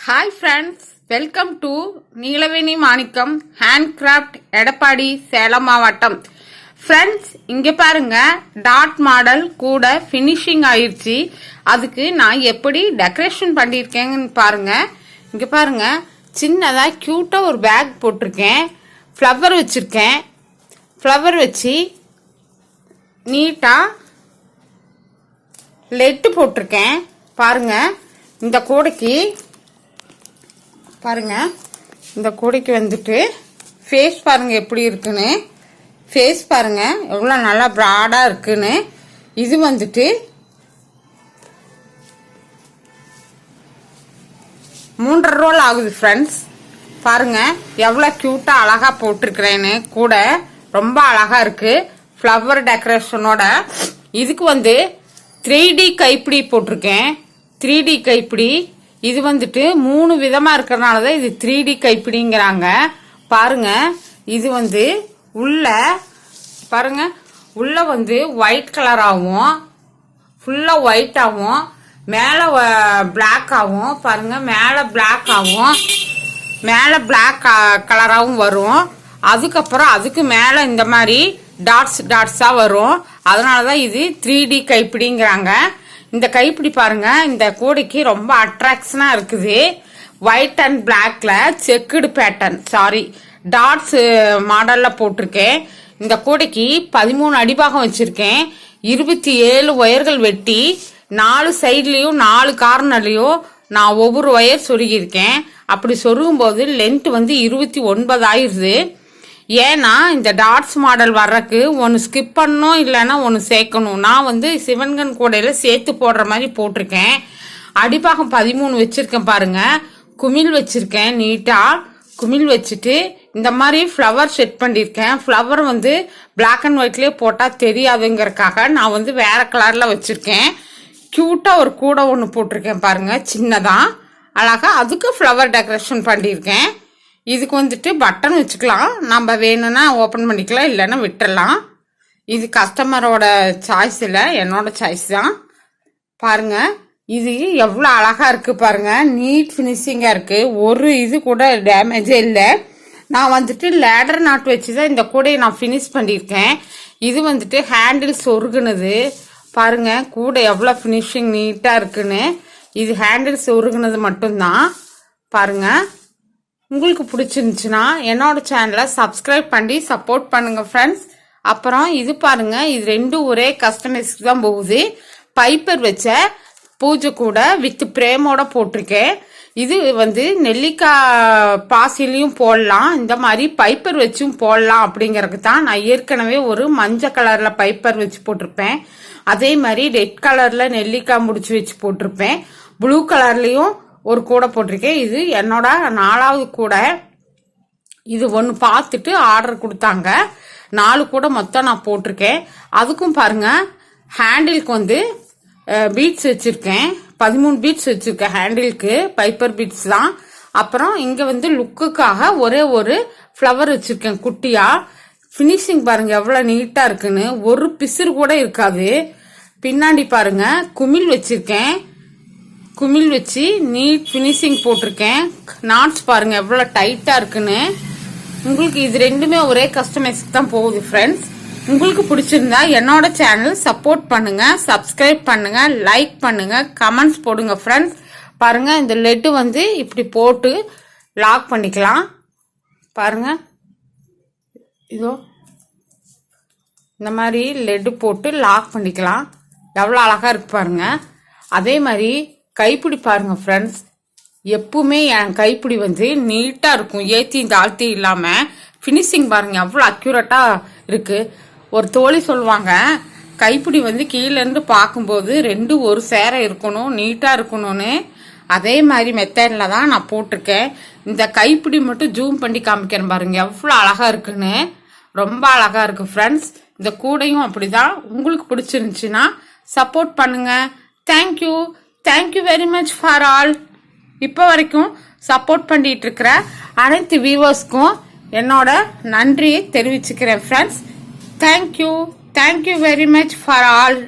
Hi friends, welcome to Neelaveni Manickam handcraft, Edappadi, Salem மாவட்டம். Friends, இங்கே பாருங்க, டாட் மாடல் கூட ஃபினிஷிங் ஆயிடுச்சு. அதுக்கு நான் எப்படி டெக்கரேஷன் பண்ணியிருக்கேன்னு பாருங்க. இங்கே பாருங்க, சின்னதாக க்யூட்டாக ஒரு பேக் போட்டிருக்கேன். ஃப்ளவர் வச்சுருக்கேன். ஃப்ளவர் வச்சு நீட்டாக லெட்டு போட்டிருக்கேன். பாருங்க, இந்த கூடைக்கு பாருங்க, இந்த கூடைக்கு வந்துட்டு ஃபேஸ் பாருங்க எப்படி இருக்குன்னு. ஃபேஸ் பாருங்க எவ்வளோ நல்லா ப்ராடாக இருக்குன்னு. இது வந்துட்டு 3.5 ரோல் ஆகுது ஃப்ரெண்ட்ஸ். பாருங்க எவ்வளோ க்யூட்டாக அழகாக போட்டிருக்கிறேன்னு. கூட ரொம்ப அழகாக இருக்கு ஃப்ளவர் டெக்கரேஷனோட. இதுக்கு வந்து 3D கைப்பிடி போட்டிருக்கேன். 3D கைப்பிடி இது வந்துட்டு 3 விதமா இருக்கிறதுனால தான் இது 3D கைப்பிடிங்கிறாங்க. பாருங்க, இது வந்து உள்ள பாருங்க, உள்ள வந்து ஒயிட் கலர் ஆகும், ஃபுல்லா ஒயிட் ஆகும், மேல பிளாக் ஆகும். பாருங்க, மேல பிளாக் ஆகும், மேல பிளாக் கலராகவும் வரும். அதுக்கப்புறம் அதுக்கு மேல இந்த மாதிரி டாட்ஸ் டாட்ஸா வரும். அதனாலதான் இது 3D கைப்பிடிங்கிறாங்க. இந்த கைப்பிடி பாருங்க, இந்த கூடைக்கு ரொம்ப அட்ராக்ஷனா இருக்குது. ஒயிட் அண்ட் பிளாக்ல செக்குடு பேட்டர்ன், சாரி டாட்ஸ் மாடல்ல போட்டிருக்கேன். இந்த கூடைக்கு 13 அடிபாகம் வச்சிருக்கேன். 27 ஒயர்கள் வெட்டி 4 சைட்லயும் 4 கார்னர்லயும் நான் ஒவ்வொரு ஒயர் சொருகியிருக்கேன். அப்படி சொருகும் போது லென்த் வந்து 29 ஆயிருது. ஏன்னா இந்த டாட்ஸ் மாடல் வர்றதுக்கு ஒன்று ஸ்கிப் பண்ணணும், இல்லைன்னா ஒன்று சேர்க்கணும். நான் வந்து சிவன்கன் கூடையில சேர்த்து போடுற மாதிரி போட்டிருக்கேன். அடிப்பாகம் 13 வச்சிருக்கேன். பாருங்க, குமிழ் வச்சிருக்கேன். நீட்டா குமிழ் வச்சுட்டு இந்த மாதிரி ஃப்ளவர் செட் பண்ணியிருக்கேன். ஃப்ளவர் வந்து பிளாக் அண்ட் ஒயிட்லயே போட்டா தெரியாதுங்கிறதுக்காக நான் வந்து வேற கலர்ல வச்சிருக்கேன். கியூட்டா ஒரு கூடை ஒன்று போட்டிருக்கேன். பாருங்க, சின்னதா அழகா அதுக்கு ஃப்ளவர் டெக்கரேஷன் பண்ணியிருக்கேன். இதுக்கு வந்துட்டு பட்டன் வச்சுக்கலாம். நம்ம வேணும்னா ஓப்பன் பண்ணிக்கலாம், இல்லைன்னா விட்டுடலாம். இது கஸ்டமரோட சாய்ஸ் இல்லை, என்னோட சாய்ஸ் தான். பாருங்க, இது எவ்வளோ அழகா இருக்கு பாருங்க. நீட் ஃபினிஷிங்கா இருக்கு. ஒரு இது கூட டேமேஜே இல்லை. நான் வந்துட்டு லேடர் நாட் வச்சுதான் இந்த கூடையை நான் ஃபினிஷ் பண்ணியிருக்கேன். இது வந்துட்டு ஹேண்டில் சொருகுனது. பாருங்க, கூடை எவ்வளோ ஃபினிஷிங் நீட்டா இருக்குன்னு. இது ஹேண்டில் சொருகுனது மட்டும்தான். பாருங்க, உங்களுக்கு பிடிச்சிருந்துச்சுன்னா என்னோட சேனலை சப்ஸ்கிரைப் பண்ணி சப்போர்ட் பண்ணுங்க ஃப்ரெண்ட்ஸ். அப்புறம் இது பாருங்க, இது ரெண்டும் ஒரே கஸ்டமைஸ்க்கு தான் போகுது. பைப்பர் வச்ச பூஜை கூட வித் பிரேமோட போட்டிருக்கேன். இது வந்து நெல்லிக்காய் பாசிலையும் போடலாம், இந்த மாதிரி பைப்பர் வச்சும் போடலாம். அப்படிங்கறதுக்கு தான் நான் ஏற்கனவே ஒரு மஞ்சள் கலர்ல பைப்பர் வச்சு போட்டிருப்பேன். அதே மாதிரி ரெட் கலர்ல நெல்லிக்காய் முடிச்சு வச்சு போட்டிருப்பேன். ப்ளூ கலர்லயும் ஒரு கூடை போட்டிருக்கேன். இது என்னோட 4வது கூடை. இது ஒன்று பார்த்துட்டு ஆர்டர் கொடுத்தாங்க. 4 கூடை மொத்தம் நான் போட்டிருக்கேன். அதுக்கும் பாருங்க, ஹேண்டிலுக்கு வந்து பீட்ஸ் வச்சிருக்கேன். 13 பீட்ஸ் வச்சிருக்கேன் ஹேண்டிலுக்கு. பைப்பர் பீட்ஸ் தான். அப்புறம் இங்க வந்து லுக்குக்காக ஒரே ஒரு ஃப்ளவர் வச்சிருக்கேன் குட்டியா. பினிஷிங் பாருங்க எவ்வளவு நீட்டா இருக்குன்னு. ஒரு பிசுறு கூட இருக்காது. பின்னாடி பாருங்க, குமிழ் வச்சிருக்கேன். குமிழ் வச்சு நீட் ஃபினிஷிங் போட்டிருக்கேன். நாட்ஸ் பாருங்க எவ்வளவு டைட்டா இருக்குன்னு. உங்களுக்கு இது ரெண்டுமே ஒரே கஸ்டமைஸ்க்கு தான் போகுது ஃப்ரெண்ட்ஸ். உங்களுக்கு பிடிச்சிருந்தா என்னோட சேனல் சப்போர்ட் பண்ணுங்க, சப்ஸ்கிரைப் பண்ணுங்க, லைக் பண்ணுங்க, கமெண்ட்ஸ் போடுங்க ஃப்ரெண்ட்ஸ். பாருங்க, இந்த லெட்டு வந்து இப்படி போட்டு லாக் பண்ணிக்கலாம். பாருங்க, இதோ இந்த மாதிரி லெட்டு போட்டு லாக் பண்ணிக்கலாம். எவ்வளோ அழகா இருக்கு பாருங்க. அதே மாதிரி கைப்பிடி பாருங்க ஃப்ரெண்ட்ஸ். எப்பவுமே என் கைப்பிடி வந்து நீட்டா இருக்கும், ஏத்தி தாழ்த்தி இல்லாம. பினிஷிங் பாருங்க எவ்வளவு அக்யூரேட்டா இருக்கு. ஒரு தோழி சொல்லுவாங்க, கைப்பிடி வந்து கீழே இருந்து பார்க்கும்போது 2 ஒரு சேர இருக்கணும், நீட்டா இருக்கணும்னு. அதே மாதிரி மெத்தட்ல தான் நான் போட்டிருக்கேன். இந்த கைப்பிடி மட்டும் ஜூம் பண்ணி காமிக்கிறேன் பாருங்க எவ்வளவு அழகா இருக்குன்னு. ரொம்ப அழகா இருக்கு ஃப்ரெண்ட்ஸ். இந்த கூடையும் அப்படிதான். உங்களுக்கு பிடிச்சிருந்துச்சுன்னா சப்போர்ட் பண்ணுங்க. Thank you, thank you very much for all. இப்போ வரைக்கும் சப்போர்ட் பண்ணிட்டு இருக்கிற அனைத்து வியூவர்ஸ்க்கும் என்னோட நன்றியை தெரிவிச்சுக்கிறேன் friends. Thank you, thank you very much for all.